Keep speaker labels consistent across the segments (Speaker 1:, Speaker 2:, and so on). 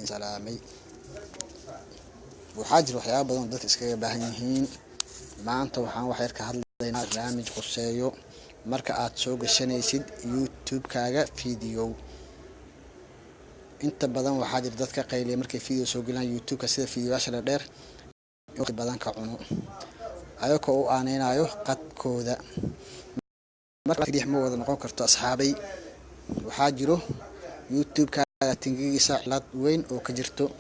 Speaker 1: سلامي وحاجر وحياة بدون ضد إسكاي باهيين ما أنت وحان وحير كهذا برنامج قصيو مركا أتسوق الشنيسيد يوتيوب كاغا فيديو inta badan waxaa jira dadka qayliya markay video soo gelinayaan YouTube ka sida fiidiyoyaasha dheer waqti badan ka cuno ayagoo u aaneynaayo qadkooda marka dix ma wada noqon karto asxaabay waxaa jiro YouTube ka tingigiisa cilad weyn oo ka jirto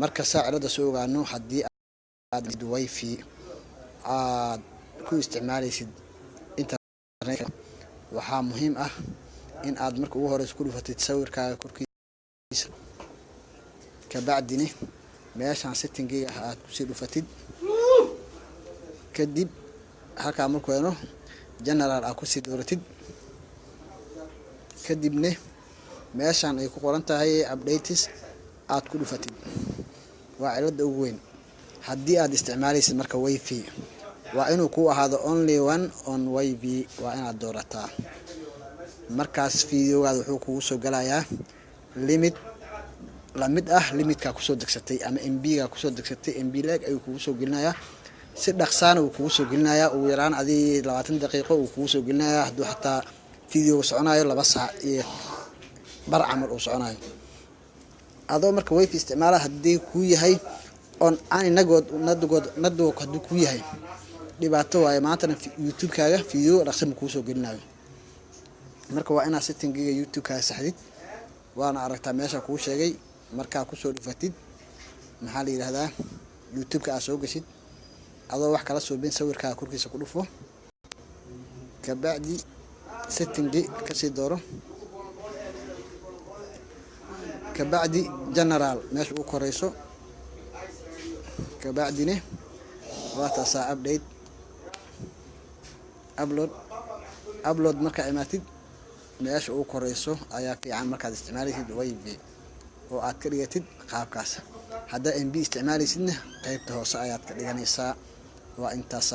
Speaker 1: marka saacada soo ogaano hadii aad wifi aad ku isticmaalaysid internet waxaa muhiim ah in aad marka ugu horeyso ku dhufatid sawirkaaga korkiisa كبعدني ماشي عن 60 جيجا هتسيبه فتيد كدب هكا عمل كوينو جنرال اكوسي دورتيد كدبني ماشي عن ايكو قرانتا هي ابديتس كله فتيد وعلد وين حدي اد استعمالي مركا واي في وانو كو هذا اونلي وان اون واي في وانا دورتا markaas fiidiyoga wuxuu kugu soo galayaa limit lamid ah limitka ku soo degsatay ama MB ga ku soo degsatay MB lag ay kugu soo gelinayaa si dhaqsaan uu kugu soo gelinayaa ugu yaraan adii 20 daqiiqo uu kugu soo gelinayaa haduu xataa fiidiyoga soconayo 2 saac iyo bar amal uu soconayo adoo marka wifi isticmaala hadii ku yahay on aan nadood haduu ku yahay dhibaato way maanta YouTube kaaga fiidiyo dhaqsan ku soo gelinayo marka waa ina setting giga YouTube ka saxdid waana aragtaa meesha ku sheegay marka ku soo dhufatid maxaa la yiraahdaa YouTube ka soo gashid adoo wax kala soo bin sawirka korkiisa ku dhufo ka bacdi setting ka sii dooro ka bacdi general meesha uu koreyso ka bacdine waa taasa update upload marka imaatid meesha uu koreyso ayaa fiican markaad isticmaalaysid wifi oo aad ka dhigatid qaabkaas hadda MB isticmaalaysidna qaybta hoose ayaad ka dhiganaysaa waa intaas